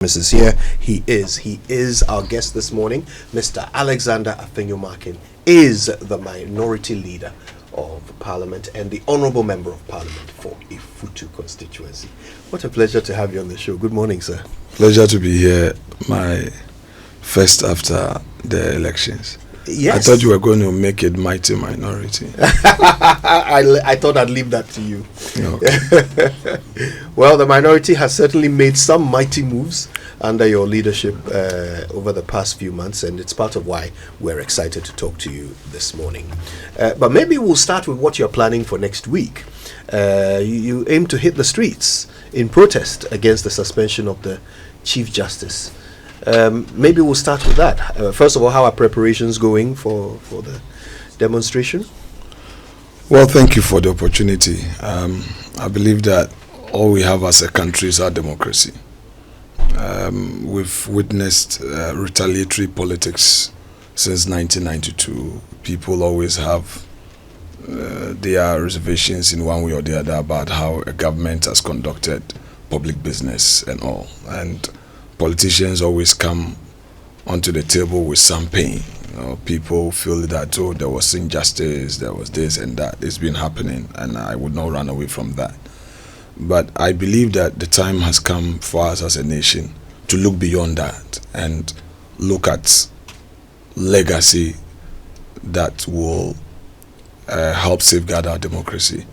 Is here. He is our guest this morning. Mr. Alexander Afenyo-Markin is the minority leader of Parliament and the Honourable Member of Parliament for Ifutu constituency. What a pleasure to have you on the show. Good morning, sir. Pleasure to be here. My first after the elections. Yes. I thought you were going to make it mighty minority. I thought I'd leave that to you. Okay. Well, the minority has certainly made some mighty moves under your leadership over the past few months, and it's part of why we're excited to talk to you this morning. But maybe we'll start with what you're planning for next week. You aim to hit the streets in protest against the suspension of the Chief Justice. Maybe we'll start with that. First of all, how are preparations going for the demonstration? Well, thank you for the opportunity. I believe that all we have as a country is our democracy. We've witnessed retaliatory politics since 1992. People always have their reservations in one way or the other about how a government has conducted public business and all. And politicians always come onto the table with some pain. People feel that, there was injustice, there was this and that. It's been happening, and I would not run away from that. But I believe that the time has come for us as a nation to look beyond that and look at legacy that will help safeguard our democracy.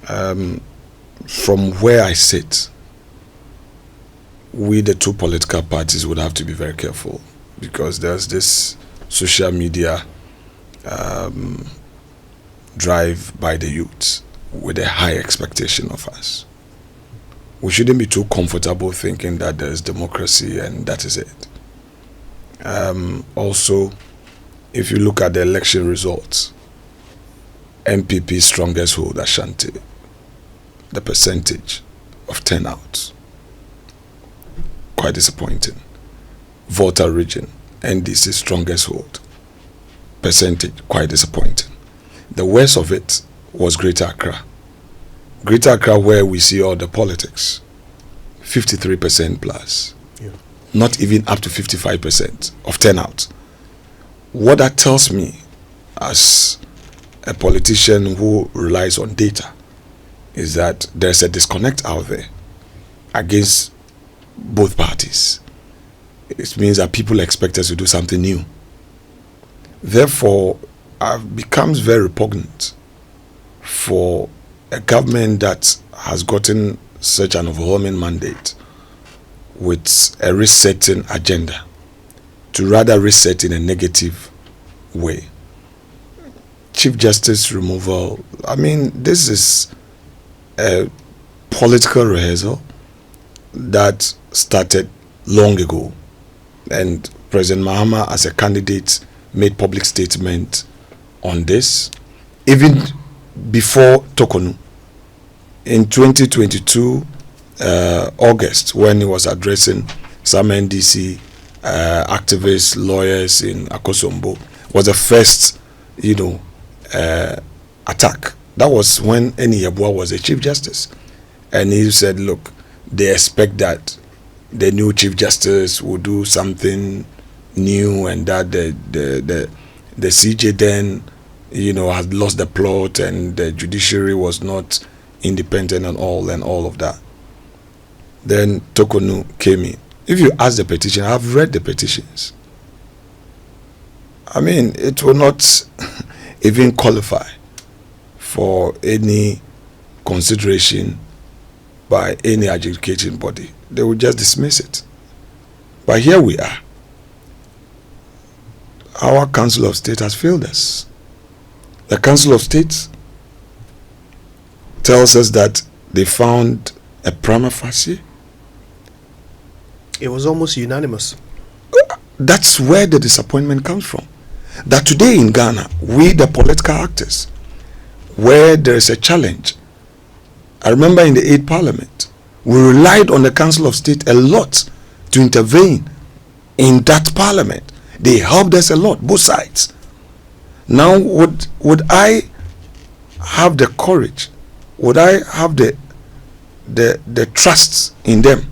From where I sit, we, the two political parties, would have to be very careful, because there's this social media drive by the youth with a high expectation of us. We shouldn't be too comfortable thinking that there's democracy and that is it. Also, if you look at the election results, NPP strongest hold Ashanti, the percentage of turnout, quite disappointing. Volta region, NDC strongest hold, percentage quite disappointing. The worst of it was Greater Accra. Greater Accra, where we see all the politics, 53% plus, not even up to 55% of turnout. What that tells me, as a politician who relies on data, is that there's a disconnect out there against both parties. It means that people expect us to do something new. Therefore, it becomes very repugnant for a government that has gotten such an overwhelming mandate with a resetting agenda to rather reset in a negative way. Chief Justice removal, this is a political rehearsal that started long ago, and President Mahama, as a candidate, made public statement on this even before Tokonu in 2022 August, when he was addressing some NDC activists, lawyers in Akosombo. Was the first attack. That was when Eni Yabua was the Chief Justice, and he said, look, they expect that the new Chief Justice will do something new, and that the CJ then, had lost the plot, and the judiciary was not independent and all of that. Then Tokonu came in. If you ask the petition, I've read the petitions. It will not even qualify for any consideration by any adjudicating body. They will just dismiss it. But here we are. Our Council of State has failed us. The Council of State tells us that they found a prima facie. It was almost unanimous. That's where the disappointment comes from. That today in Ghana, we, the political actors, where there is a challenge, I remember in the 8th Parliament, we relied on the Council of State a lot to intervene in that Parliament. They helped us a lot, both sides. Now, would I have the courage? Would I have the trust in them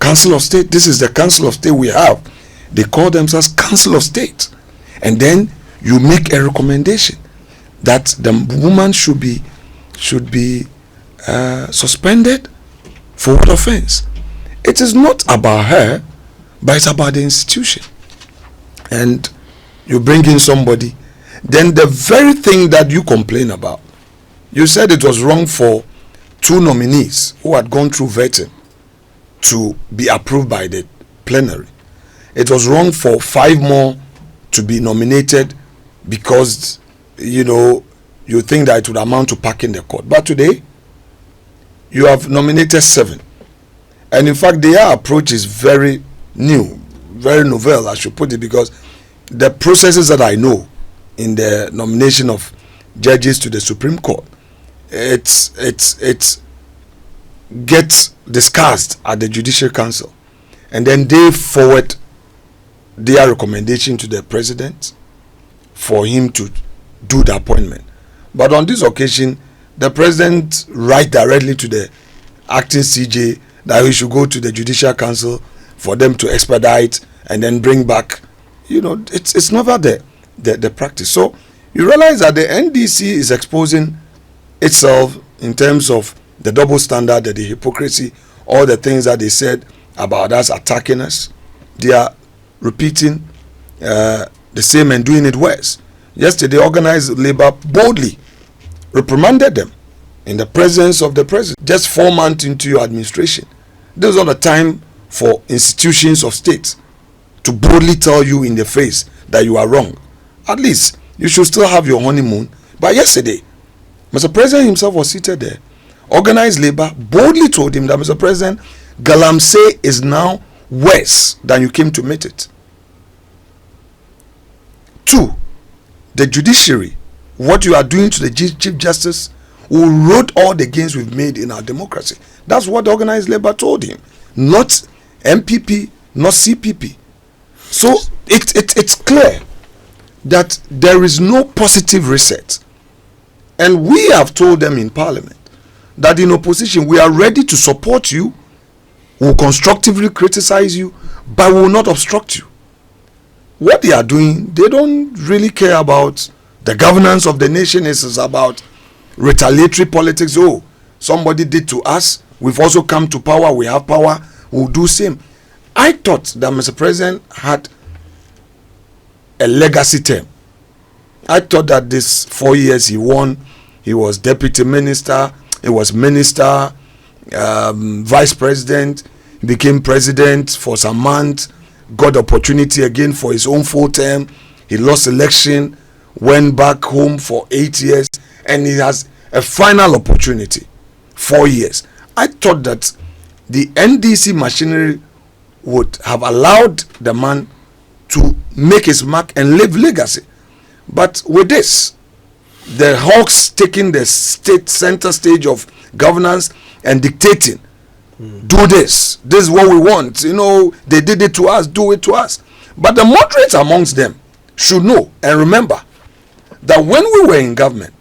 Council of State, this is the Council of State we have. They call themselves Council of State. And then you make a recommendation that the woman should be suspended for what offense? It is not about her, but it's about the institution. And you bring in somebody, then the very thing that you complain about, you said it was wrong for 2 nominees who had gone through vetting to be approved by the plenary. It was wrong for 5 more to be nominated because, you think that it would amount to packing the court. But today, you have nominated 7. And in fact, their approach is very new, very novel, I should put it, because the processes that I know in the nomination of judges to the Supreme Court, it's gets discussed at the Judicial Council, and then they forward their recommendation to the president for him to do the appointment. But on this occasion, the president write directly to the acting CJ that we should go to the Judicial Council for them to expedite and then bring back. It's never the practice. So you realize that the NDC is exposing itself in terms of the double standard, the hypocrisy, all the things that they said about us attacking us. They are repeating the same and doing it worse. Yesterday, organized labor boldly reprimanded them in the presence of the president. Just 4 months into your administration, this is not a time for institutions of state to boldly tell you in the face that you are wrong. At least you should still have your honeymoon. But yesterday, Mr. President himself was seated there. Organized labor boldly told him that, Mr. President, Galamsey is now worse than you came to meet it. 2, the judiciary, what you are doing to the Chief Justice will erode all the gains we've made in our democracy. That's what the organized labor told him. Not NPP, not CPP. So it's clear that there is no positive reset. And we have told them in Parliament that in opposition we are ready to support you, will constructively criticize you, but will not obstruct you. What they are doing, they don't really care about the governance of the nation. It's about retaliatory politics. Oh, somebody did to us, we've also come to power, we have power, we'll do same. I thought that Mr. President had a legacy term. I thought that this 4 years he won, he was deputy minister, he was minister, vice president, he became president for some months, got opportunity again for his own full term. He lost election, went back home for 8 years, and he has a final opportunity, 4 years. I thought that the NDC machinery would have allowed the man to make his mark and leave legacy. But with this, the hawks taking the state center stage of governance and dictating, do this is what we want, they did it to us, do it to us. But the moderates amongst them should know and remember that when we were in government,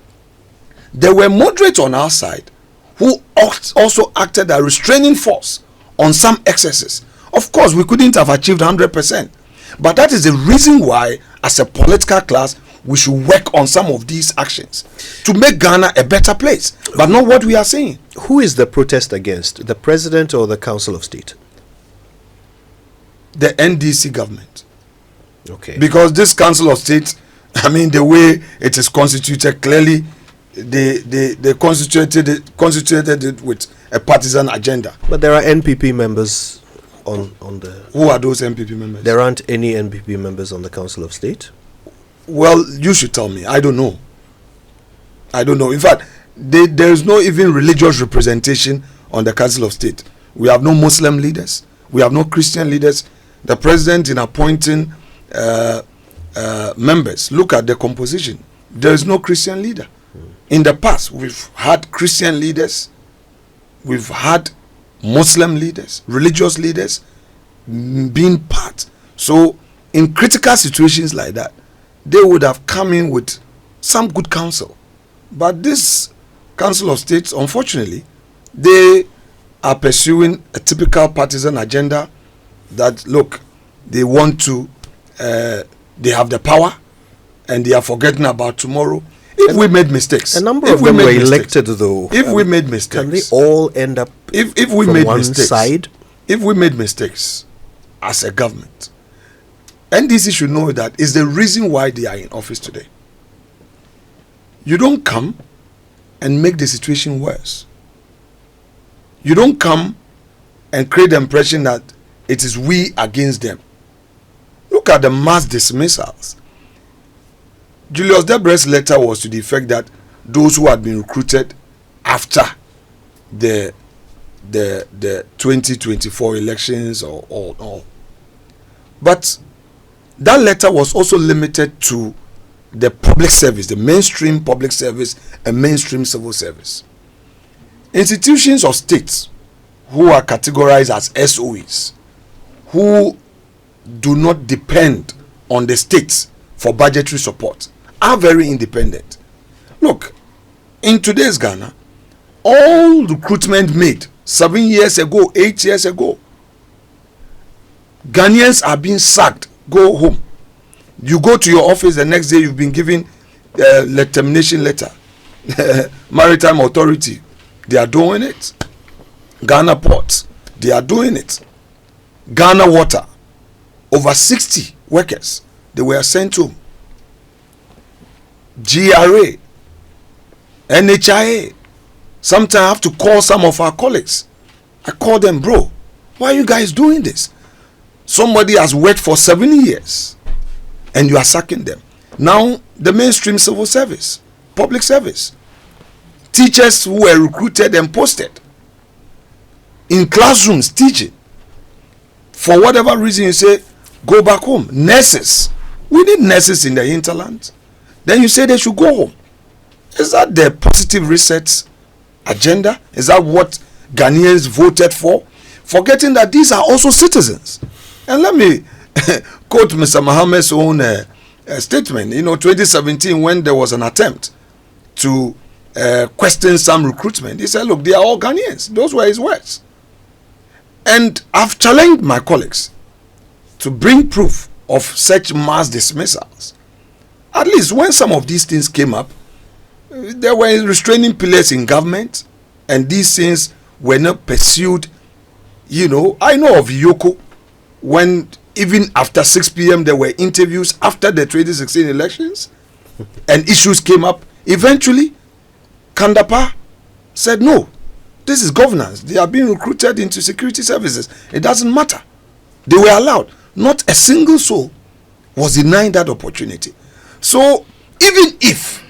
there were moderates on our side who also acted as restraining force on some excesses. Of course, we couldn't have achieved 100%, but that is the reason why, as a political class, we should work on some of these actions to make Ghana a better place, but not what we are saying. Who is the protest against, the president or the Council of State? The NDC government. Okay. Because this Council of State, the way it is constituted, clearly they constituted it with a partisan agenda. But there are NPP members on the... Who are those NPP members? There aren't any NPP members on the Council of State? Well, you should tell me. I don't know. In fact, there is no even religious representation on the Council of State. We have no Muslim leaders. We have no Christian leaders. The president, in appointing members, look at the composition. There is no Christian leader. In the past, we've had Christian leaders. We've had Muslim leaders, religious leaders being part. So, in critical situations like that, they would have come in with some good counsel. But this Council of States, unfortunately, they are pursuing a typical partisan agenda that, look, they want to, they have the power and they are forgetting about tomorrow. If we made mistakes, a number of them were elected, though. If we made mistakes, can they all end up if we from made one mistakes, side? If we made mistakes as a government, NDC should know that is the reason why they are in office today. You don't come and make the situation worse. You don't come and create the impression that it is we against them. Look at the mass dismissals. Julius Debre's letter was to the effect that those who had been recruited after the 2024 elections or but that letter was also limited to the public service, the mainstream public service and mainstream civil service. Institutions of states who are categorized as SOEs, who do not depend on the states for budgetary support, are very independent. Look, in today's Ghana, all recruitment made 7 years ago, 8 years ago, Ghanaians are being sacked, go home. You go to your office the next day, you've been given a termination letter. Maritime Authority, they are doing it. Ghana Ports, they are doing it. Ghana Water, over 60 workers, they were sent home. GRA, NHIA, sometimes I have to call some of our colleagues. I call them, bro, why are you guys doing this? Somebody has worked for 7 years and you are sacking them. Now, the mainstream civil service, public service, teachers who were recruited and posted in classrooms teaching, for whatever reason you say, go back home. Nurses, we need nurses in the hinterland. Then you say they should go home. Is that the positive reset agenda? Is that what Ghanaians voted for? Forgetting that these are also citizens. And let me quote Mr. Mohammed's own statement. 2017, when there was an attempt to question some recruitment, he said, look, they are all Ghanaians. Those were his words. And I've challenged my colleagues to bring proof of such mass dismissals. At least when some of these things came up, there were restraining pillars in government, and these things were not pursued. I know of Yoko, when even after 6 p.m. there were interviews after the 2016 elections, and issues came up. Eventually, Kandapa said, no, this is governance. They are being recruited into security services. It doesn't matter. They were allowed. Not a single soul was denying that opportunity. So even if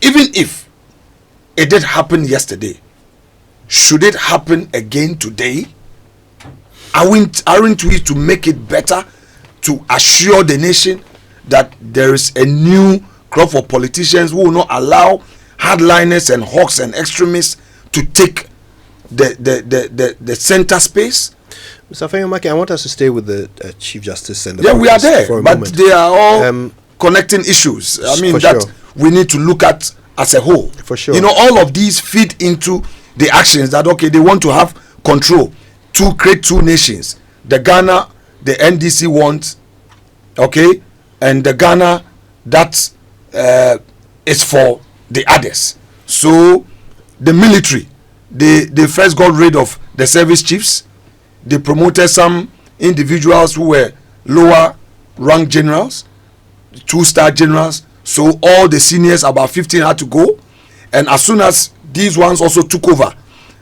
it did happen yesterday, should it happen again today? Aren't we to make it better, to assure the nation that there is a new crop of politicians who will not allow hardliners and hawks and extremists to take the center space? Mr. Afenyo-Markin, I want us to stay with the Chief Justice and we are there, for a but moment. they are all connecting issues. I mean, that sure. we need to look at as a whole. For sure. All of these feed into the actions that, okay, they want to have control to create two nations. The Ghana, the NDC wants, okay, and the Ghana that is for the others. So the military, they first got rid of the service chiefs. They promoted some individuals who were lower rank generals, 2-star generals. So all the seniors, about 15, had to go. And as soon as these ones also took over,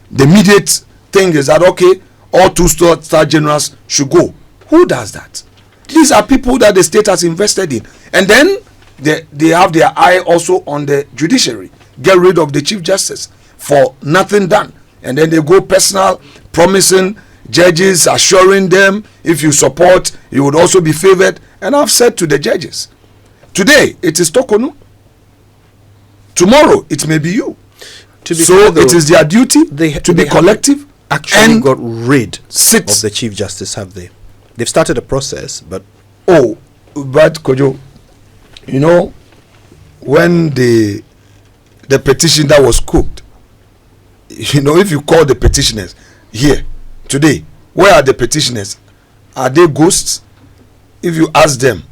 the immediate thing is that, okay, all 2-star generals should go. Who does that? These are people that the state has invested in. And then they have their eye also on the judiciary. Get rid of the Chief Justice for nothing done. And then they go personal, promising judges, assuring them, if you support, you would also be favored. And I've said to the judges, today it is Tokonu, tomorrow it may be you. So it is their duty to be collective. Actually got rid of the Chief Justice, have they? They've started a process, but but Kojo, when the petition that was cooked, if you call the petitioners, here today, where are the petitioners? Are they ghosts? If you ask them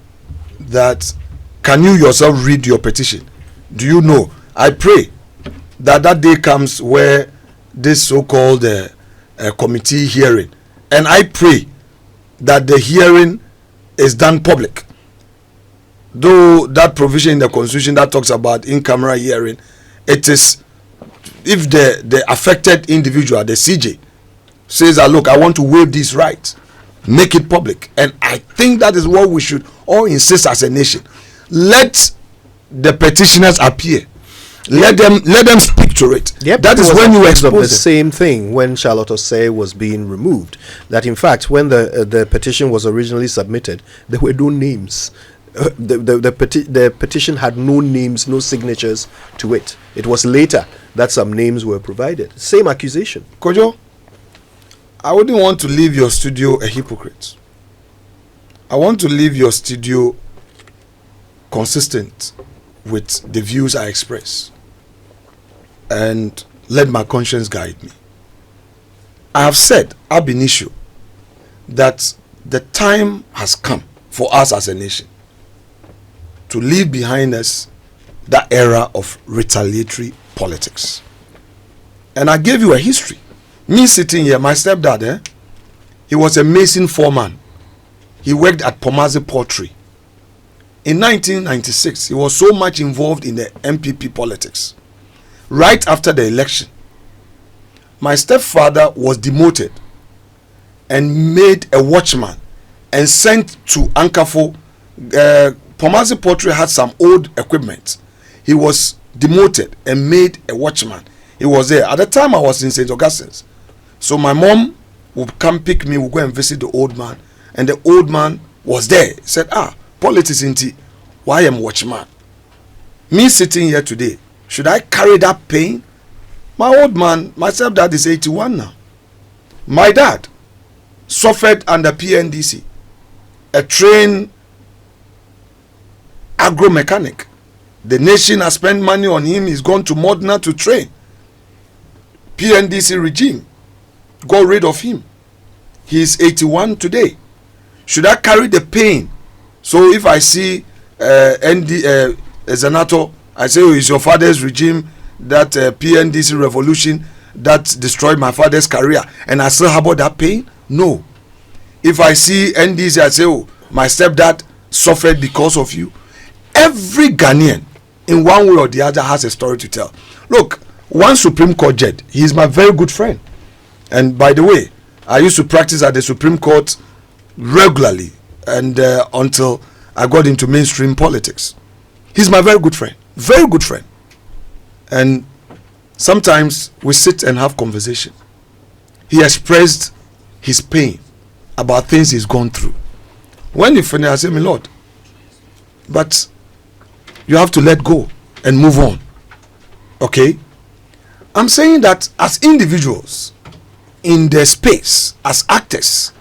that, can you yourself read your petition? Do you know? I pray that day comes where this so-called committee hearing, and I pray that the hearing is done public. Though that provision in the constitution that talks about in-camera hearing, it is if the affected individual, the CJ, says that, look, I want to waive these rights, make it public. And I think that is what we should all insist as a nation. Let the petitioners appear. Let them speak to it. Yep, that is when you expose the same thing when Charlotte Osei was being removed. That in fact, when the petition was originally submitted, there were no names. The petition had no names, no signatures to it. It was later that some names were provided. Same accusation. Kojo, I wouldn't want to leave your studio a hypocrite. I want to leave your studio consistent with the views I express, and let my conscience guide me. I have said ab initio that the time has come for us as a nation to leave behind us that era of retaliatory politics. And I gave you a history. Me sitting here, my stepdad, he was a mason foreman. He worked at Pomazi Pottery. In 1996, he was so much involved in the NPP politics. Right after the election, my stepfather was demoted and made a watchman and sent to Ankafo. Pomazi Pottery had some old equipment. He was demoted and made a watchman. He was there. At the time, I was in St. Augustine's. So my mom would come pick me, we'd go and visit the old man. And the old man was there. He said, politics inti, why am watchman? Me sitting here today, should I carry that pain? My old man, my stepdad is 81 now. My dad suffered under PNDC, a trained agro mechanic. The nation has spent money on him. He's gone to Modena to train. PNDC regime got rid of him. He is 81 today. Should I carry the pain? So if I see Zanato, I say, it's your father's regime, that PNDC revolution that destroyed my father's career, and I still harbor that pain? No. If I see NDC, I say, my stepdad suffered because of you. Every Ghanaian, in one way or the other, has a story to tell. Look, one Supreme Court judge, he is my very good friend. And by the way, I used to practice at the Supreme Court regularly, and until I got into mainstream politics. He's my very good friend. Very good friend. And sometimes we sit and have conversation. He expressed his pain about things he's gone through. When he finished, I said, my Lord, but you have to let go and move on. Okay? I'm saying that as individuals in the space, as actors,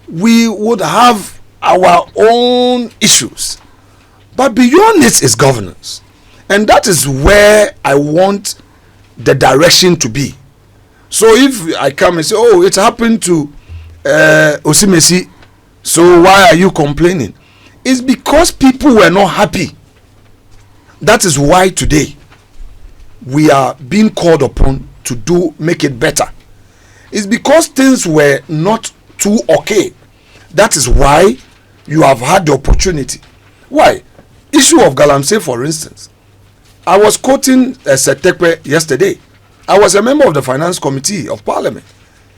we would have our own issues. But beyond it is governance. And that is where I want the direction to be. So if I come and say, it happened to Osimesi, so why are you complaining? It's because people were not happy. That is why today we are being called upon to make it better. It's because things were not too okay. That is why you have had the opportunity. Why? Issue of Galamsey, for instance. I was quoting Setekwe yesterday. I was a member of the Finance Committee of Parliament.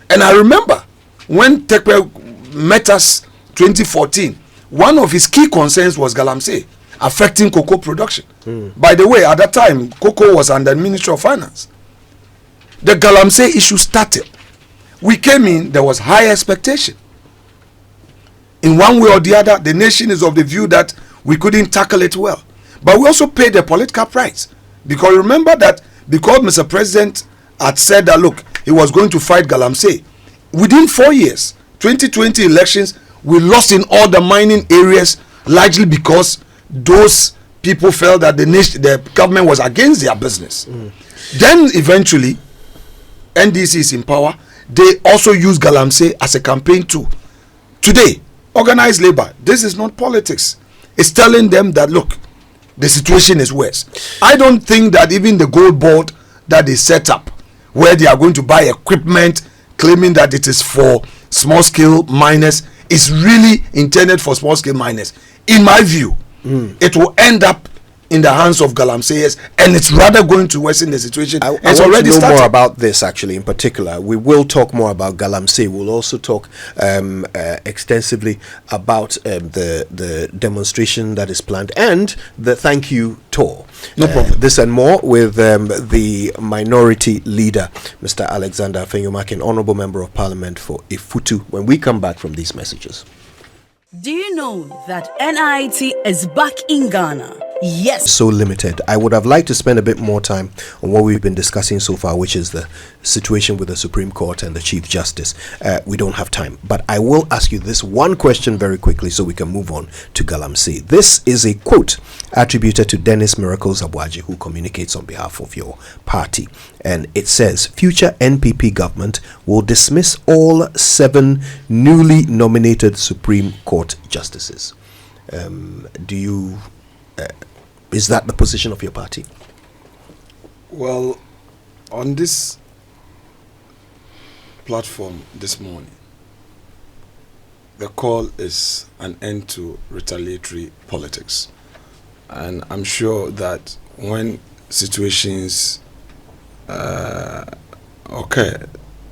And I remember when Tekwe met us 2014, one of his key concerns was Galamsey affecting cocoa production. By the way, at that time, cocoa was under the Ministry of Finance. The Galamsey issue started. We came in, there was high expectation. In one way or the other, the nation is of the view that we couldn't tackle it well. But we also paid the political price. Because remember that because Mr. President had said that, look, he was going to fight Galamsey. Within 4 years, 2020 elections, we lost in all the mining areas, largely because those people felt that the government was against their business. Then eventually, NDC is in power. they also use Galamsey as a campaign tool. Today, organized labor, this is not politics. It's telling them that, look, the situation is worse. I don't think that even the gold board that they set up, where they are going to buy equipment, claiming that it is for small scale miners, is really intended for small scale miners. In my view, it will end up in the hands of Galamseyers, and it's rather going to worsen the situation. It's already to know more about this, actually, in particular. We will talk more about Galamsey. We'll also talk extensively about the demonstration that is planned and the thank you tour. No problem. This and more with the minority leader, Mr. Alexander Afenyo-Markin, Honorable Member of Parliament for Ifutu, when we come back from these messages. Do you know that NIT is back in Ghana? Yes. So limited. I would have liked to spend a bit more time on what we've been discussing so far, which is the situation with the Supreme Court and the Chief Justice. We don't have time, but I will ask you this one question very quickly so we can move on to Galamsey. This is a quote attributed to Dennis Miracles Abuaji, who communicates on behalf of your party. And it says, future NPP government will dismiss all 7 newly nominated Supreme Court justices. Is that the position of your party? Well, on this platform this morning, the call is an end to retaliatory politics. And I'm sure that when situations occur,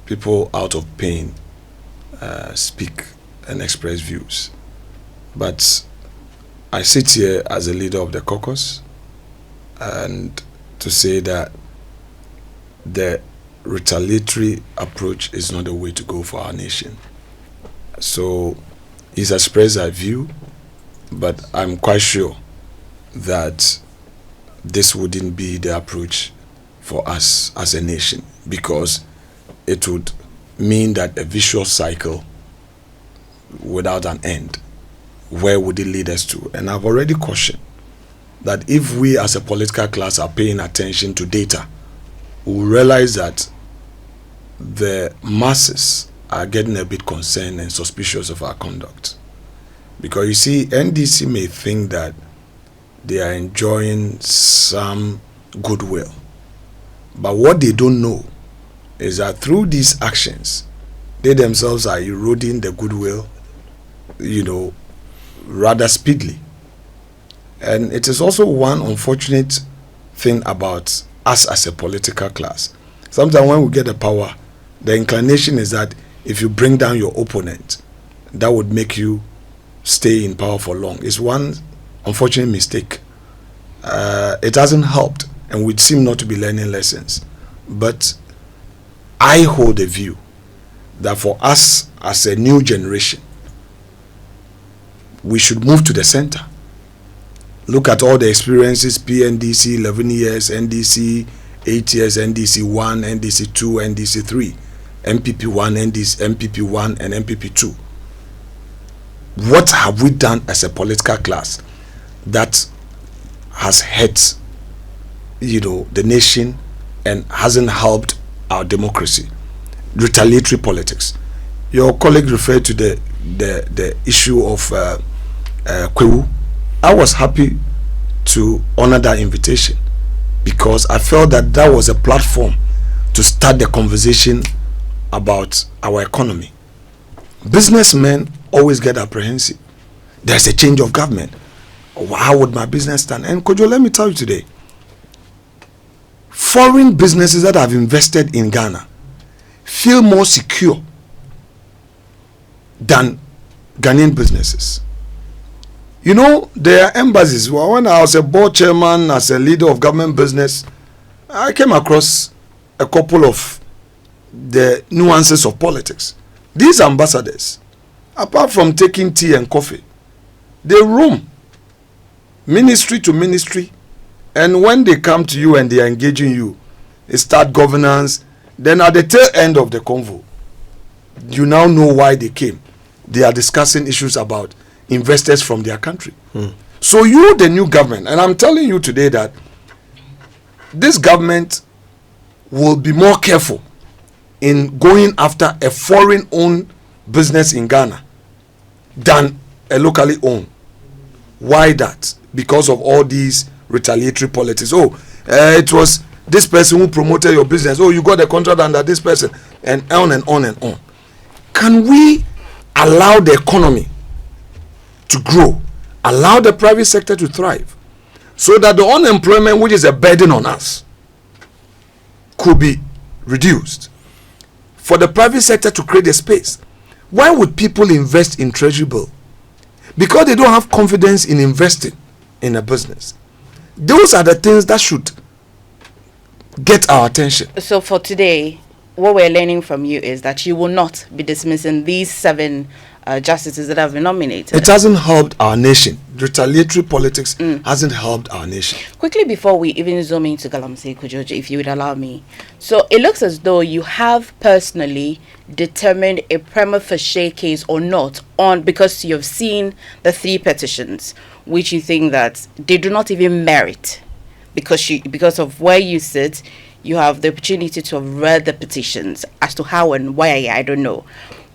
people out of pain speak and express views. But I sit here as a leader of the caucus and to say that the retaliatory approach is not the way to go for our nation. So he's expressed that view, but I'm quite sure that this wouldn't be the approach for us as a nation, because it would mean that a vicious cycle without an end. Where would it lead us to? And I've already cautioned that if we as a political class are paying attention to data, we'll realize that the masses are getting a bit concerned and suspicious of our conduct. Because you see, NDC may think that they are enjoying some goodwill. But what they don't know is that through these actions, they themselves are eroding the goodwill, rather speedily. And it is also one unfortunate thing about us as a political class. Sometimes when we get the power, the inclination is that if you bring down your opponent, that would make you stay in power for long. It's one unfortunate mistake. It hasn't helped, and we seem not to be learning lessons. But I hold a view that for us as a new generation, we should move to the center. Look at all the experiences: PNDC 11 years, NDC 8 years, NDC 1, NDC 2, NDC 3, NPP 1, NPP 1, and NPP 2. What have we done as a political class that has hurt, the nation and hasn't helped our democracy? Retaliatory politics. Your colleague referred to the issue of Kwewu. I was happy to honor that invitation because I felt that that was a platform to start the conversation about our economy. Businessmen always get apprehensive. There's a change of government. How would my business stand? And Kojo, let me tell you today, foreign businesses that have invested in Ghana feel more secure than Ghanaian businesses. There are embassies. When I was a board chairman, as a leader of government business, I came across a couple of the nuances of politics. These ambassadors, apart from taking tea and coffee, they roam ministry to ministry, and when they come to you and they are engaging you, they start governance. Then at the tail end of the convo, you now know why they came. They are discussing issues about investors from their country. So you, the new government, and I'm telling you today that this government will be more careful in going after a foreign-owned business in Ghana than a locally owned. Why that? Because of all these retaliatory politics. It was this person who promoted your business. You got a contract under this person, and on and on and on. Can we allow the economy to grow, allow the private sector to thrive, so that the unemployment, which is a burden on us, could be reduced? For the private sector to create a space. Why would people invest in treasury bill? Because they don't have confidence in investing in a business. Those are the things that should get our attention. So for today, what we're learning from you is that you will not be dismissing these 7 justices that have been nominated. It hasn't helped our nation. Retaliatory politics hasn't helped our nation. Quickly, before we even zoom into Galamsey Kujoji, if you would allow me. So it looks as though you have personally determined a prima facie case or not because you have seen the 3 petitions, which you think that they do not even merit, because of where you sit. You have the opportunity to have read the petitions. As to how and why, I don't know.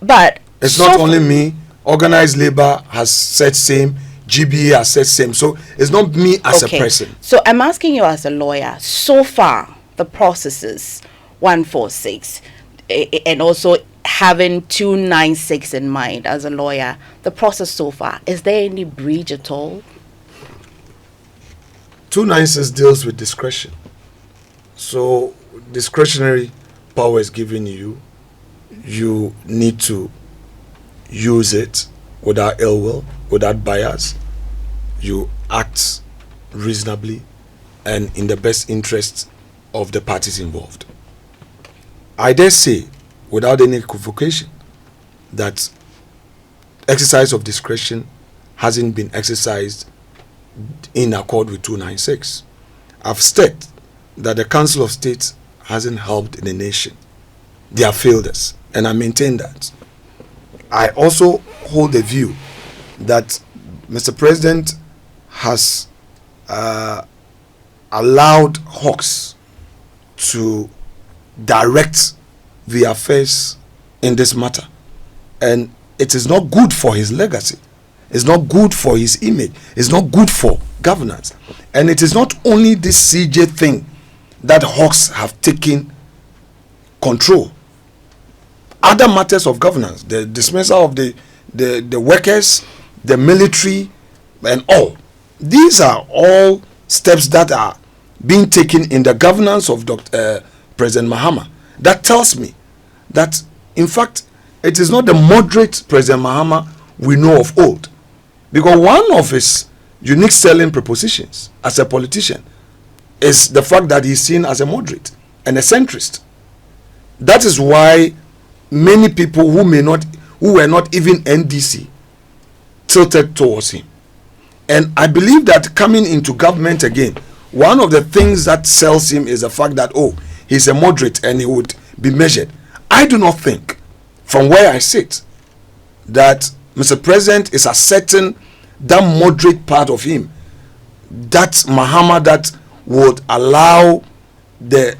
But it's not only me. Organized labor has said same. GBA has said same. So it's not me as a person. So I'm asking you as a lawyer. So far, the processes 146, and also having 296 in mind as a lawyer, the process so far, is there any breach at all? 296 deals with discretion. So discretionary power is given you. You need to use it without ill will, without bias. You act reasonably and in the best interest of the parties involved. I dare say, without any equivocation, that exercise of discretion hasn't been exercised in accord with 296. I've stated that the Council of State hasn't helped the nation. They have failed us, and I maintain that. I also hold the view that Mr. President has allowed hawks to direct the affairs in this matter, and it is not good for his legacy. It's not good for his image. It's not good for governance. And it is not only this CJ thing that hawks have taken control. Other matters of governance, the dismissal of the workers, the military, and all. These are all steps that are being taken in the governance of President Mahama. That tells me that, in fact, it is not the moderate President Mahama we know of old. Because one of his unique selling propositions as a politician is the fact that he's seen as a moderate and a centrist. That is why many people who were not even NDC tilted towards him. And I believe that coming into government again, one of the things that sells him is the fact that, he's a moderate and he would be measured. I do not think, from where I sit, that Mr. President is asserting that moderate part of him, that Mahama that would allow the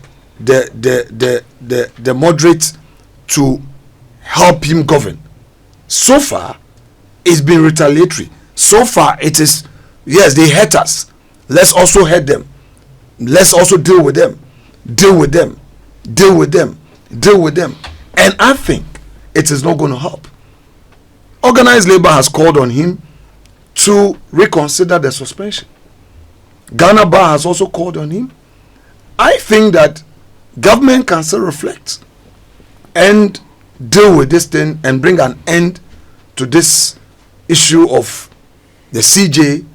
moderate to help him govern. So far, it's been retaliatory. So far, it is, yes, they hurt us. Let's also hurt them. Let's also deal with them. Deal with them. Deal with them. Deal with them. And I think it is not going to help. Organized labor has called on him to reconsider the suspension. Ghana Bar has also called on him. I think that government can still reflect and deal with this thing and bring an end to this issue of the CJ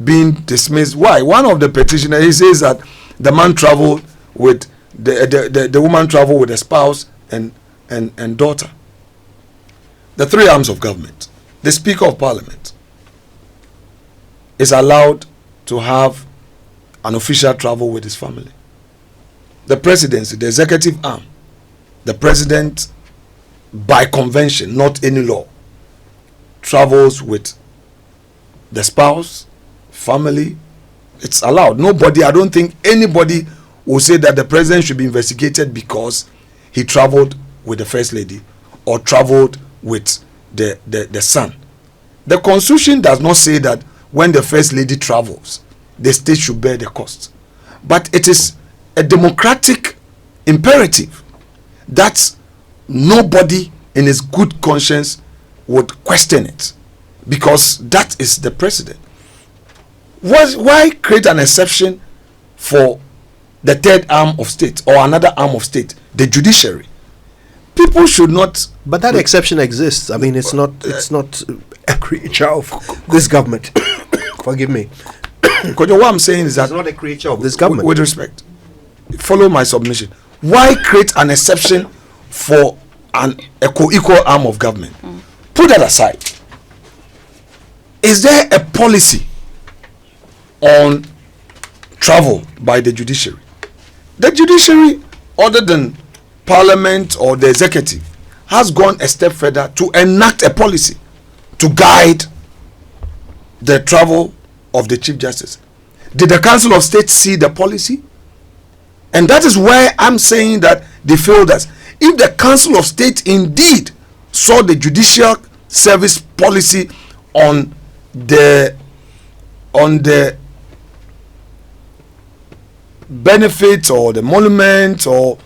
being dismissed. Why? One of the petitioners, he says that the man traveled with the woman traveled with a spouse and daughter. The 3 arms of government. The Speaker of Parliament is allowed to have an official travel with his family. The presidency, the executive arm, the president, by convention, not any law, travels with the spouse, family. It's allowed. Nobody, I don't think anybody will say that the president should be investigated because he traveled with the First Lady or traveled with the son. The Constitution does not say that when the First Lady travels, the state should bear the cost. But it is a democratic imperative that nobody in his good conscience would question it, because that is the president. Why create an exception for the third arm of state or another arm of state, the judiciary? People should not. But that exception exists. I mean, it's not a creature of this government. Forgive me. Because what I'm saying is that it's not a creature of this government. With respect, follow my submission. Why create an exception for a co-equal arm of government? Put that aside. Is there a policy on travel by the judiciary? The judiciary, other than Parliament or the executive, has gone a step further to enact a policy to guide the travel of the Chief Justice. Did the Council of State see the policy? And that is why I'm saying that they failed us. If the Council of State indeed saw the judicial service policy on the benefits or the monument or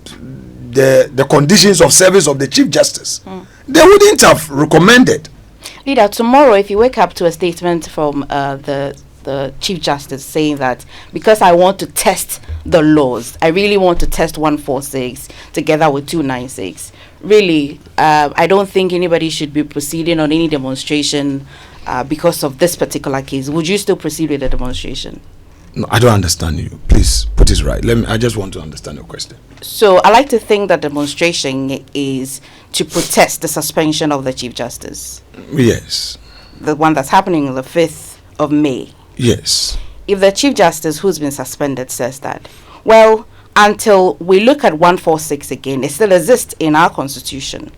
the conditions of service of the Chief Justice, they wouldn't have recommended. Leader, tomorrow, if you wake up to a statement from the Chief Justice saying that because I want to test the laws, I really want to test 146 together with 296, really, I don't think anybody should be proceeding on any demonstration because of this particular case. Would you still proceed with the demonstration? No, I don't understand you. Please put it right. I just want to understand your question. So I like to think that demonstration is to protest the suspension of the Chief Justice. Yes. The one that's happening on the 5th of May. Yes. If the Chief Justice who's been suspended says that, well, until we look at 146 again, it still exists in our constitution.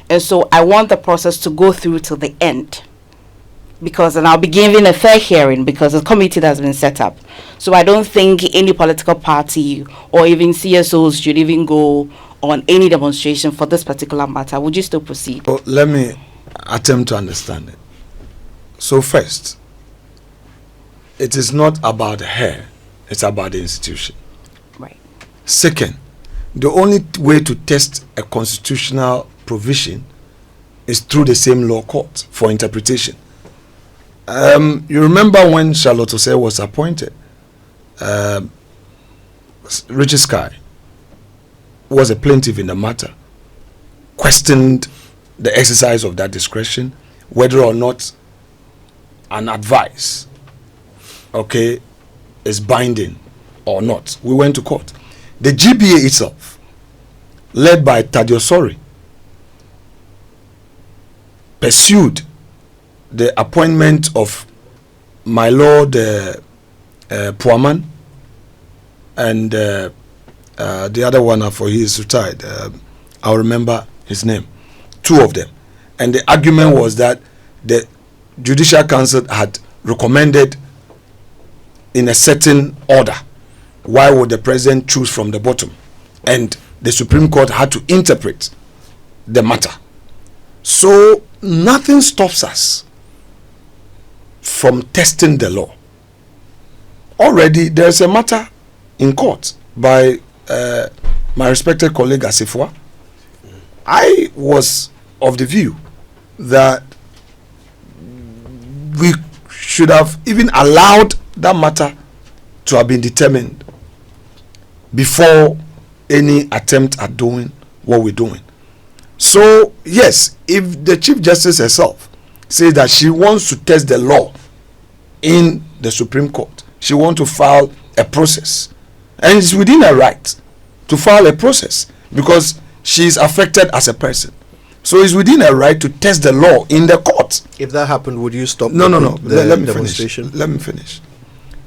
And so I want the process to go through till the end. Because then I'll be giving a fair hearing because a committee that has been set up. So I don't think any political party or even CSOs should even go on any demonstration for this particular matter. Would you still proceed? Well, let me attempt to understand it. So first, it is not about her, it's about the institution. Right. Second, the only way to test a constitutional provision is through the same law court for interpretation. You remember when Charlotte Osei was appointed, Richard Sky was a plaintiff in the matter, questioned the exercise of that discretion, whether or not an advice, is binding or not. We went to court. The GBA itself, led by Thaddeus Sori, pursued the appointment of my Lord Puaman and the other one, for he is retired. I'll remember his name. Two of them. And the argument was that the Judicial Council had recommended in a certain order. Why would the president choose from the bottom? And the Supreme Court had to interpret the matter. So nothing stops us from testing the law. Already there's a matter in court by my respected colleague Asifua. I was of the view that we should have even allowed that matter to have been determined before any attempt at doing what we're doing. So yes, if the Chief Justice herself says that she wants to test the law in the Supreme Court, she wants to file a process, and it's within her right to file a process because she is affected as a person. So it's within her right to test the law in the court. If that happened, would you stop No. Let me demonstration? finish. Let me finish.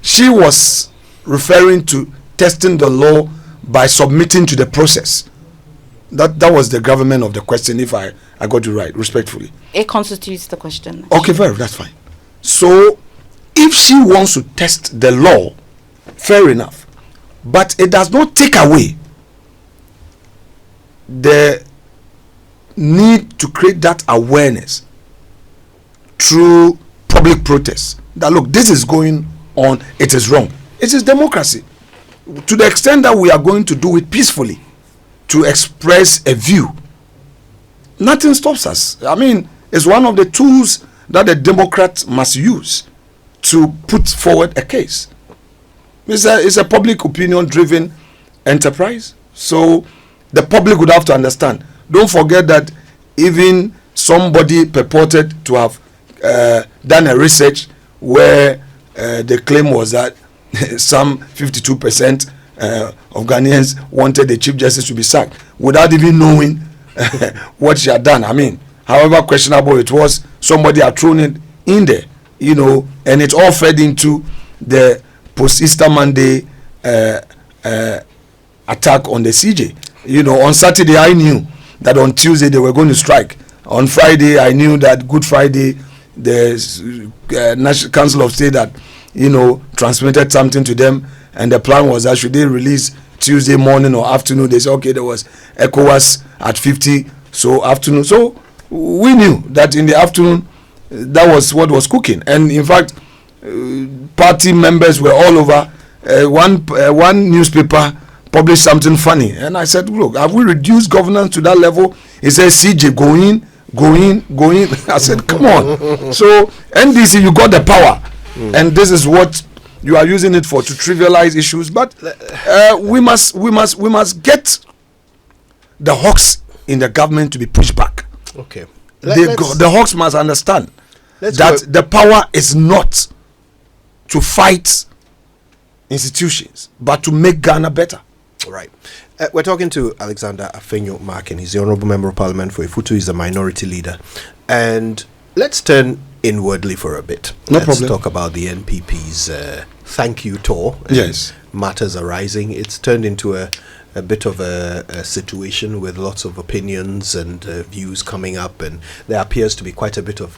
She was referring to testing the law by submitting to the process. That was the government of the question, if I got you right, respectfully. It constitutes the question. Okay, that's fine. So if she wants to test the law, fair enough. But it does not take away the need to create that awareness through public protests that look, this is going on, it is wrong. It is democracy. To the extent that we are going to do it peacefully, to express a view, nothing stops us. I mean, it's one of the tools that the Democrats must use to put forward a case. It's a public opinion driven enterprise, so the public would have to understand. Don't forget that even somebody purported to have done a research where the claim was that some 52% of Ghanaians wanted the Chief Justice to be sacked without even knowing what she had done. I mean, however questionable it was, somebody had thrown it in there, you know, and it all fed into the post-Easter Monday attack on the CJ. You know, on Saturday I knew that on Tuesday they were going to strike. On Friday I knew that Good Friday the National Council of State that, you know, transmitted something to them, and the plan was that should they release Tuesday morning or afternoon, they said okay, there was ECOWAS at 50, so afternoon. So we knew that in the afternoon that was what was cooking, and in fact party members were all over. One newspaper published something funny, and I said, look, have we reduced governance to that level? He said, CJ, go in. I said, come on. So NDC, you got the power, and this is what you are using it for, to trivialize issues. But we must get the hawks in the government to be pushed back. Okay. The hawks must understand that the power is not to fight institutions, but to make Ghana better. Right. We're talking to Alexander Afenyo-Markin. He's the Honorable Member of Parliament for Ifutu. He's the Minority Leader. And let's turn inwardly for a bit. Let's talk about the NPP's thank you tour. Yes. Matters arising. It's turned into a bit of a situation with lots of opinions and views coming up, and there appears to be quite a bit of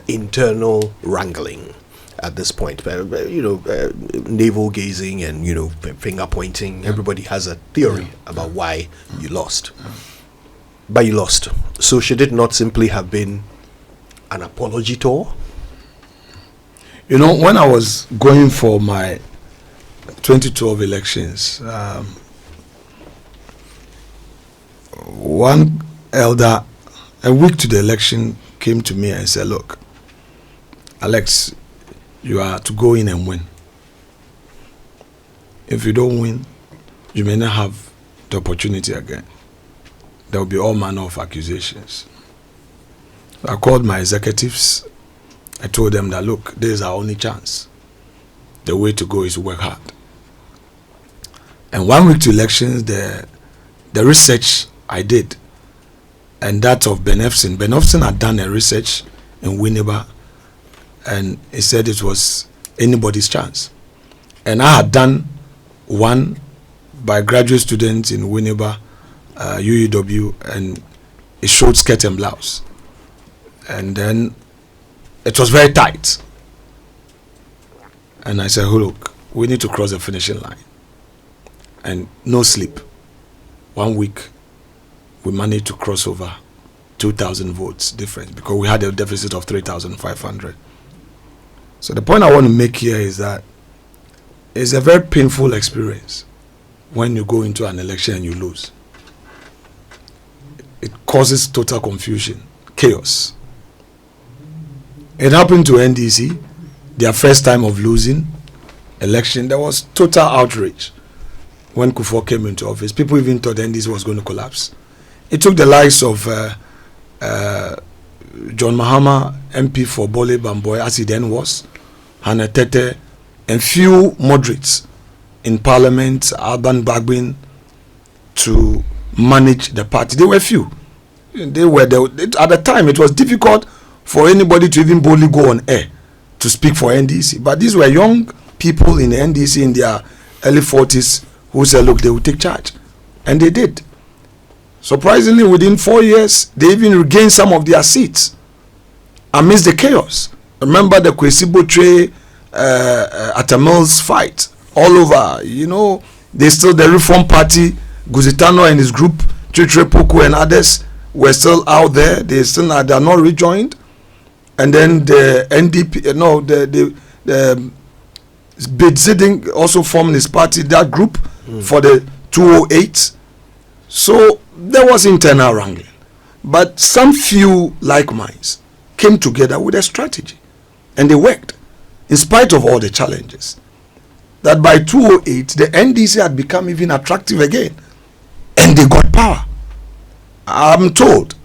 internal wrangling at this point. Navel gazing and, you know, finger pointing. Everybody has a theory about why you lost. But you lost. So should it not simply have been an apology tour? You know, when I was going for my 2012 elections, one elder, a week to the election, came to me and said, look, Alex, you are to go in and win. If you don't win, you may not have the opportunity again. There will be all manner of accusations. I called my executives. I told them that, look, this is our only chance. The way to go is to work hard. And 1 week to elections, the research I did, and that of Ben Efson had done a research in Winneba, and he said it was anybody's chance. And I had done one by graduate students in Winneba, UUW, and it showed skirt and blouse. And then it was very tight. And I said, oh, look, we need to cross the finishing line. And no sleep. 1 week, we managed to cross over 2,000 votes difference, because we had a deficit of 3,500. So the point I want to make here is that it's a very painful experience when you go into an election and you lose. It causes total confusion, chaos. It happened to NDC, their first time of losing election. There was total outrage when Kufuor came into office. People even thought NDC was going to collapse. It took the likes of John Mahama, MP for Bole Bamboy, as he then was, Hannah Tete, and few moderates in Parliament, Alban Bagbin, to manage the party. They were few. They were at the time. It was difficult for anybody to even boldly go on air to speak for NDC. But these were young people in the NDC in their early 40s who said, look, they will take charge. And they did. Surprisingly, within 4 years, they even regained some of their seats amidst the chaos. Remember the Kwesi Tray Atamil's fight all over. You know, they still, the Reform Party, Guzitano and his group, Chitre Poku and others, were still out there. They are not rejoined. And then the NDP, the Bidziding also formed his party, that group, for the 208. So there was internal wrangling. But some few like minds came together with a strategy. And they worked, in spite of all the challenges. That by 208, the NDC had become even attractive again. And they got power. I'm told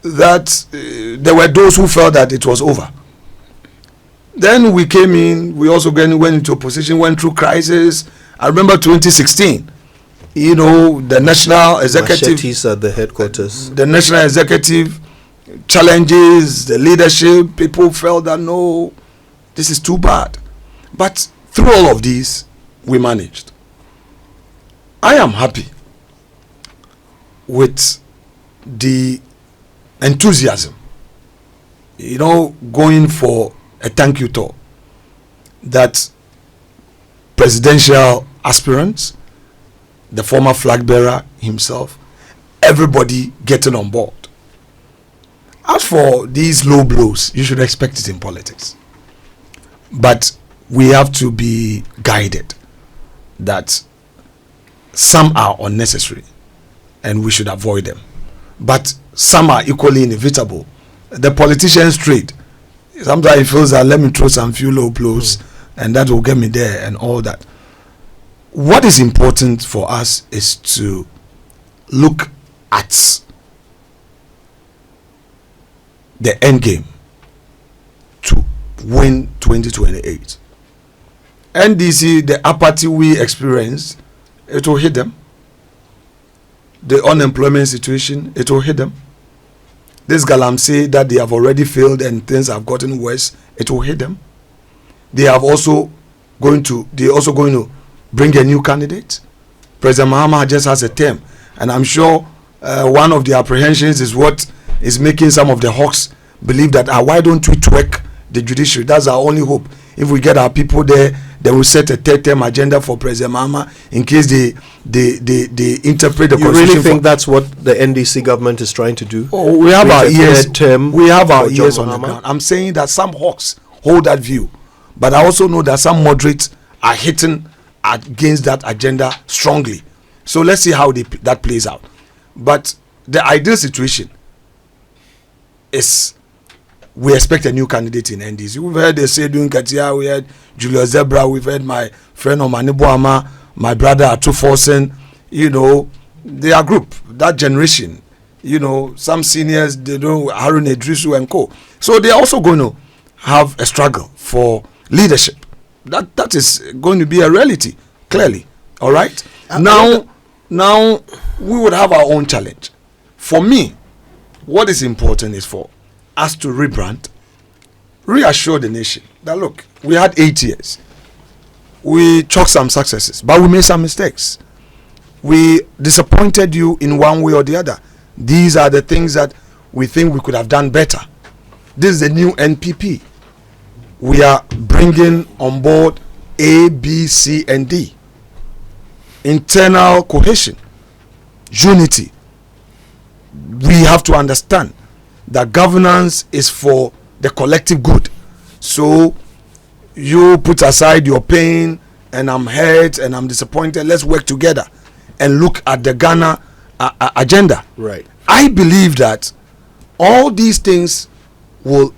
that there were those who felt that it was over. Then we came in, we also went into opposition, went through crisis. I remember 2016, the national executive... Machetes at the headquarters. The national executive challenges, the leadership, people felt that no, this is too bad. But through all of these, we managed. I am happy with the enthusiasm, going for a thank you tour that presidential aspirants, the former flag bearer himself, everybody getting on board. As for these low blows, you should expect it in politics. But we have to be guided that some are unnecessary and we should avoid them. But some are equally inevitable. The politician's trade, sometimes it feels that let me throw some few low blows and that will get me there and all that. What is important for us is to look at the end game to win 2028. NDC, the apathy we experienced, it will hit them. The unemployment situation, it will hit them. This galamsey that they have already failed and things have gotten worse, it will hit them. They are also going to bring a new candidate. President Mahama just has a term, and I'm sure one of the apprehensions is what is making some of the hawks believe that why don't we twerk the judiciary? That's our only hope. If we get our people there, they will set a third-term agenda for President Mahama in case they interpret the constitution. You really think that's what the NDC government is trying to do? Oh, we have our ears. We have our ears on the Mahama? ground. I'm saying that some hawks hold that view, but I also know that some moderates are hitting against that agenda strongly. So let's see how that plays out. But the ideal situation is we expect a new candidate in NDC. We've heard they say doing Katia, we heard Julius Zebra, we've heard my friend Omani Boama, my brother Atu Forsen, their group, that generation, some seniors, they don't, Harun Edrisu and co. So they're also going to have a struggle for leadership. That is going to be a reality, clearly. All right? Now we would have our own challenge. For me, what is important is for us to rebrand, reassure the nation that look, we had 8 years. We chalked some successes, but we made some mistakes. We disappointed you in one way or the other. These are the things that we think we could have done better. This is the new NPP. We are bringing on board A, B, C, and D. Internal cohesion, unity. We have to understand that governance is for the collective good. So you put aside your pain and I'm hurt and I'm disappointed. Let's work together and look at the Ghana agenda. Right. I believe that all these things will,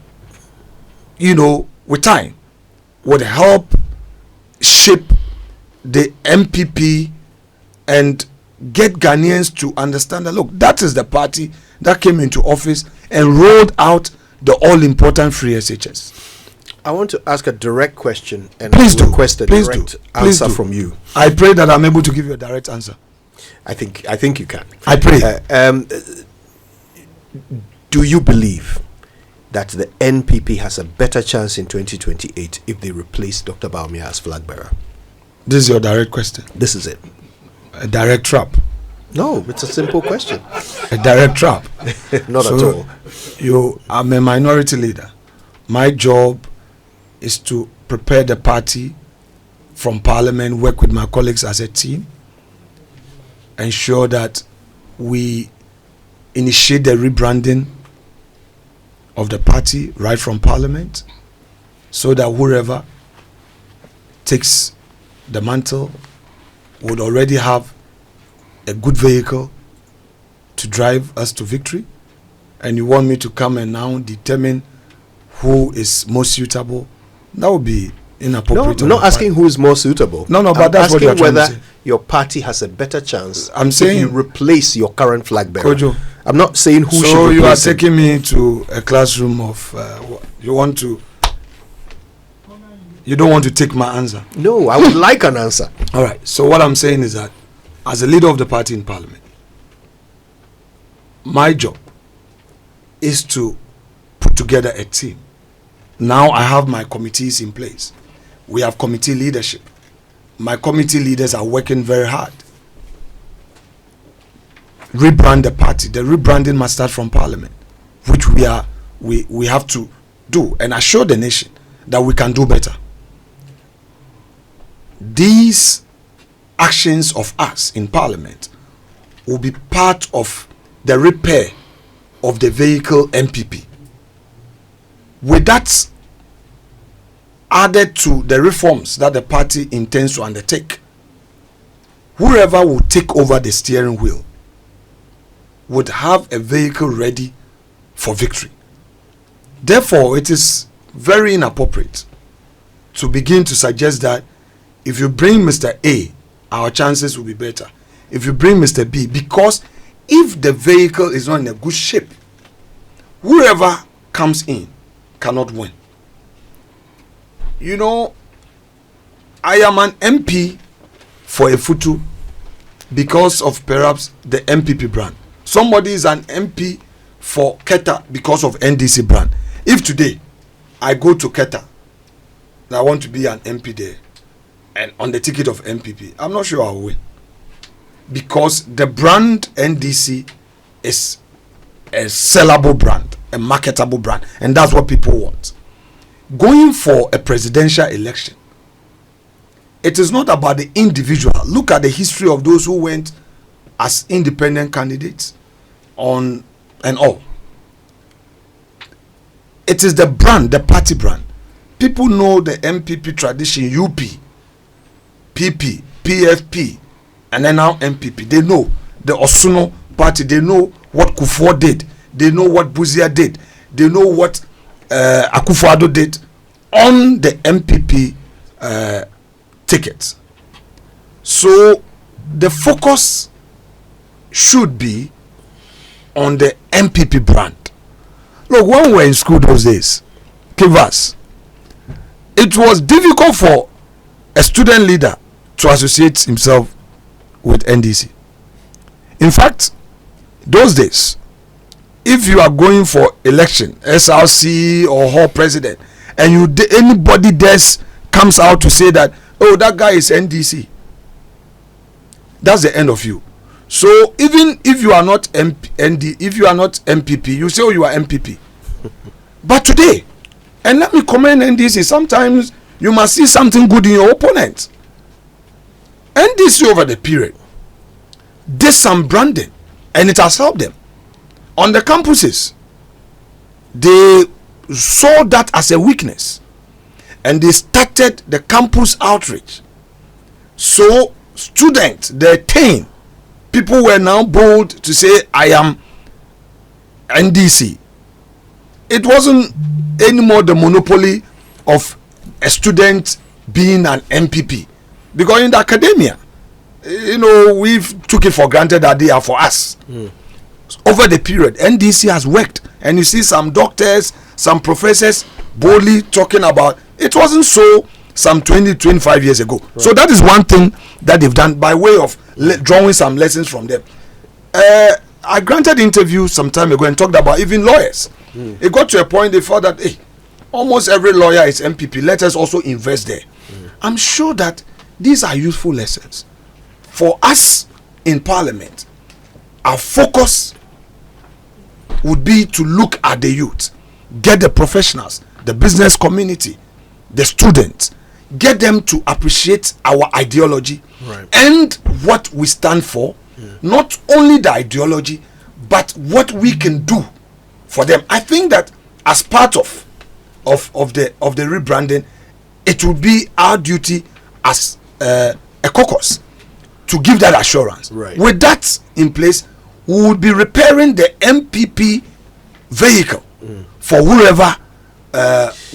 with time, would help shape the NPP and get Ghanaians to understand that, look, that is the party that came into office and rolled out the all-important free SHS. I want to ask a direct question and request a direct answer from you. I pray that I'm able to give you a direct answer. I think you can. I pray. Do you believe that the NPP has a better chance in 2028 if they replace Dr. Bawumia as flag bearer? This is your direct question. This is it. A direct trap. No, it's a simple question. A direct trap. Not at all. I'm a minority leader. My job is to prepare the party from parliament, work with my colleagues as a team, ensure that we initiate the rebranding of the party right from Parliament, so that whoever takes the mantle would already have a good vehicle to drive us to victory. And you want me to come and now determine who is most suitable? That would be inappropriate. No, I'm not asking who is more suitable. No, but that's what you're trying to say. Whether your party has a better chance I'm saying, if you replace your current flag bearer. Kojo, I'm not saying who should replace So you are him. taking me to a classroom of you don't want to take my answer. No, I would like an answer. All right. So what I'm saying is that as a leader of the party in Parliament, my job is to put together a team. Now I have my committees in place. We have committee leadership. My committee leaders are working very hard. Rebrand the party. The rebranding must start from Parliament, which we have to do and assure the nation that we can do better. These actions of us in Parliament will be part of the repair of the vehicle NPP. With that added to the reforms that the party intends to undertake, whoever will take over the steering wheel would have a vehicle ready for victory. Therefore, it is very inappropriate to begin to suggest that if you bring Mr. A, our chances will be better. If you bring Mr. B, because if the vehicle is not in a good shape, whoever comes in cannot win. You know, I am an MP for Efutu because of perhaps the NPP brand. Somebody is an MP for Keta because of NDC brand. If today I go to Keta, I want to be an MP there, and on the ticket of NPP, I'm not sure I'll win, because the brand NDC is a sellable brand, a marketable brand, and that's what people want. Going for a presidential election, it is not about the individual. Look at the history of those who went as independent candidates on and all. It is the brand, the party brand. People know the NPP tradition, UP, PP, PFP, and then now NPP. They know the Osuno party. They know what Kufuor did. They know what Buzia did. They know what Akufo-Addo did on the NPP tickets. So the focus should be on the NPP brand. Look, when we were in school those days, Kivas, it was difficult for a student leader to associate himself with NDC. In fact, those days, if you are going for election, SRC or hall president, and anybody there comes out to say that, oh, that guy is NDC, that's the end of you. So even if you are not if you are not MPP, you say, oh, you are MPP. But today, and let me commend NDC, sometimes you must see something good in your opponent. NDC over the period did some branding, and it has helped them. On the campuses, they saw that as a weakness, and they started the campus outreach. So students, the 10 people were now bold to say, I am NDC. It wasn't anymore the monopoly of a student being an MPP, because in the academia, you know, we've took it for granted that they are for us. Over the period, NDC has worked, and you see some doctors, some professors boldly talking about it wasn't so some 20-25 years ago. Right. So that is one thing that they've done by way of drawing some lessons from them. I granted interview some time ago and talked about even lawyers. It got to a point they thought that, hey, almost every lawyer is MPP. Let us also invest there. I'm sure that these are useful lessons for us in Parliament. Our focus would be to look at the youth, get the professionals, the business community, the students, get them to appreciate our ideology, right, and what we stand for. Not only the ideology, but what we can do for them. I think that as part of the rebranding, it will be our duty as a caucus to give that assurance. Right. With that in place, we will be repairing the NPP vehicle for whoever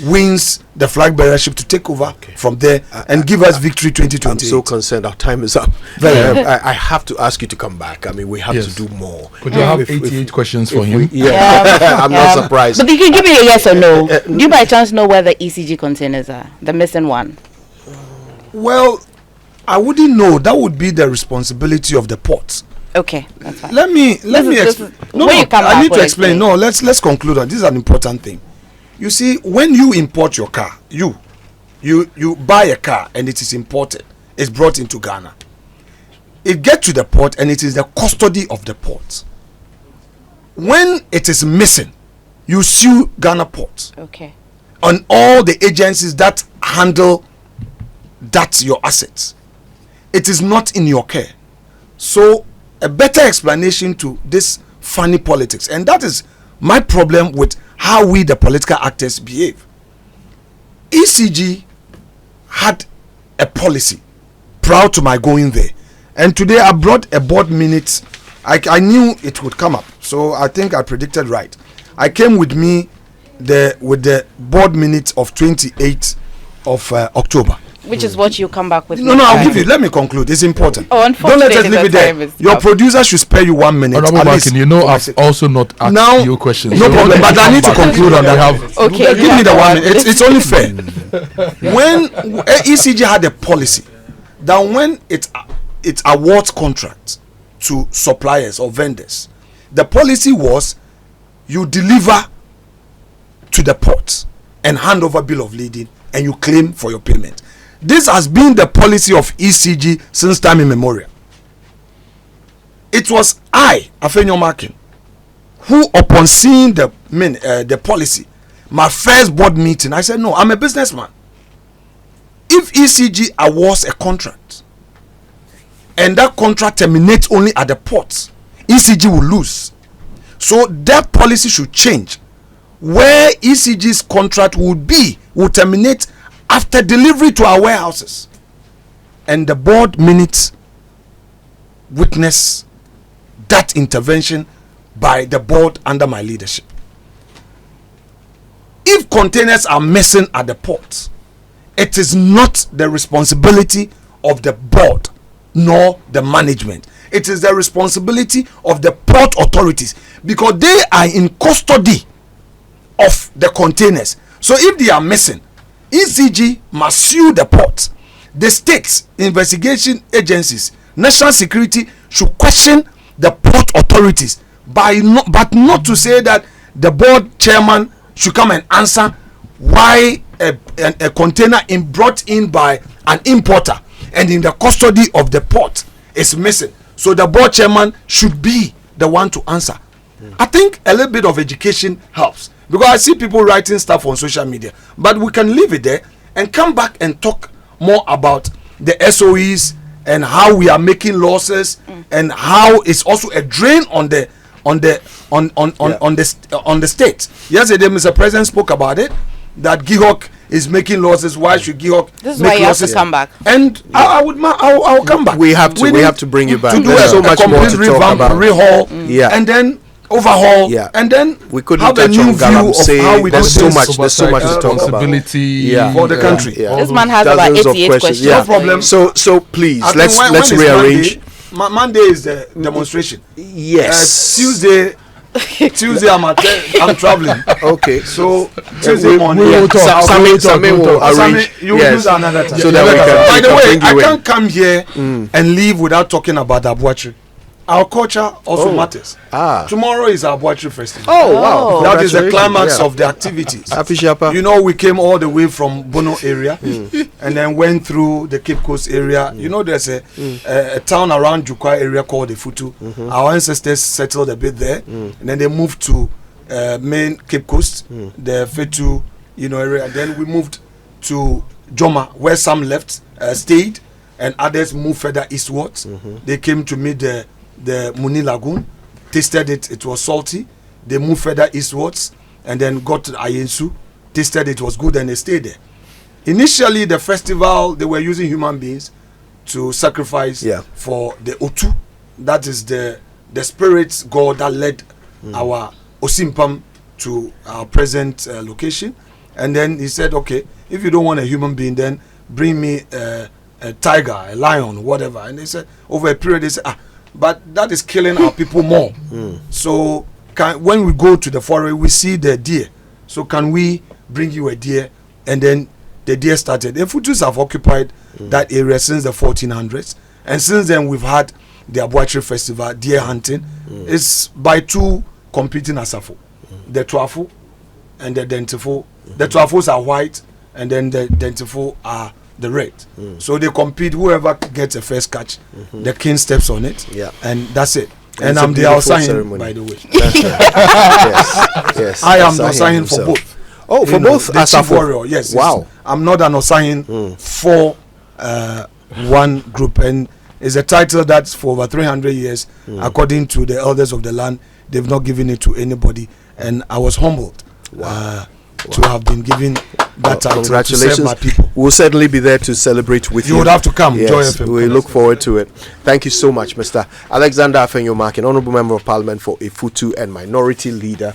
wins the flag bearership to take over from there and give us victory 2028. I'm so concerned. Our time is up. I have to ask you to come back. I mean, we have to do more. Could you have 88 questions for him? I'm not surprised. But you can give me a yes or no. Do you by chance know where the ECG containers are? The missing one. Well, I wouldn't know. That would be the responsibility of the port. Okay, that's fine. Let me explain. No, I need to explain. No, let's conclude on this. Is an important thing. You see, when you import your car, you buy a car and it is imported, it's brought into Ghana. It gets to the port and it is the custody of the port. When it is missing, you sue Ghana Port. Okay. On all the agencies that handle that your assets. It is not in your care. So a better explanation to this funny politics, and that is my problem with how we the political actors behave. ECG had a policy prior to my going there, and today I brought a board minute. I knew it would come up, so I think I predicted right. I came with me with the board minute of 28th of October. Which is what you come back with. No, I'll give you. Let me conclude. It's important. Oh, don't let us leave it there. Your producer should spare you 1 minute. Honorable Markin, you know I've also not asked now, you questions. No problem, but I need to conclude on that. Okay. Give me the 1 minute. It's only fair. When ECG had a policy that when it awards contracts to suppliers or vendors, the policy was you deliver to the port and hand over bill of lading and you claim for your payment. This has been the policy of ECG since time immemorial. It was I, Afenyo-Markin, who upon seeing the policy, my first board meeting, I said, no, I'm a businessman. If ECG awards a contract and that contract terminates only at the port, ECG will lose. So that policy should change, where ECG's contract will terminate after delivery to our warehouses. And the board minutes witness that intervention by the board under my leadership. If containers are missing at the port, it is not the responsibility of the board nor the management. It is the responsibility of the port authorities, because they are in custody of the containers. So if they are missing, ECG must sue the port. The states, investigation agencies, national security should question the port authorities, but not to say that the board chairman should come and answer why a container brought in by an importer and in the custody of the port is missing. So the board chairman should be the one to answer. I think a little bit of education helps, because I see people writing stuff on social media, but we can leave it there and come back and talk more about the SOEs and how we are making losses and how it's also a drain on the state. Yesterday, Mr. President spoke about it, that GIHOC is making losses. Why should GIHOC this is make why you losses? have to come back. And I'll come back. We have to bring you back. To do There's so much more to talk about. Rehaul, and then overhaul, and then we couldn't have a touch new on view of how we do there's this. so much to talk about for the country. This man has about Dozens of 88 questions. No problem. So please, I think let's when rearrange. Monday is the demonstration. Yes. Tuesday I'm traveling. Okay. So Tuesday morning. We will talk. Sammy will arrange. You will use another time. So that we can. By the way, I you can't come here and leave without talking about Abuatri. Our culture also matters. Tomorrow is our Abuatri festival. Oh wow! That is the climax of the activities. You know, we came all the way from Bono area and then went through the Cape Coast area. You know, there's a town around Jukwa area called the Futu. Our ancestors settled a bit there, and then they moved to main Cape Coast, the Fetu, area. Then we moved to Joma, where some stayed, and others moved further eastwards. They came to meet the Muni Lagoon, tasted it. It was salty. They moved further eastwards and then got to Ayensu, tasted it was good, and they stayed there. Initially, the festival, they were using human beings to sacrifice for the Otu. That is the spirit god that led our Osimpam to our present location. And then he said, okay, if you don't want a human being, then bring me a tiger, a lion, whatever. And they said, over a period, they said, but that is killing our people more. So when we go to the forest, we see the deer. So can we bring you a deer? And then the deer started. The Futus have occupied that area since the 1400s. And since then, we've had the Abuachiri Festival, deer hunting. It's by two competing asafo. The Twafo and the Dentifo. The Twafos are white, and then the Dentifo are the red. So they compete. Whoever gets the first catch, the king steps on it, and that's it. And I'm the Osahin, by the way. Yes. I am the Osahin for both. Oh, for both the chief warrior. Yes. Wow. I'm not an Osahin for one group, and it's a title that's for over 300 years, according to the elders of the land. They've not given it to anybody, and I was humbled to have been given that title. Congratulations. To serve my people. We'll certainly be there to celebrate with you. You would have to come. Yes, Joy FM. we look forward to it. Thank you so much, Mr. Alexander Afenyo-Markin, Honorable Member of Parliament for Ifutu and Minority Leader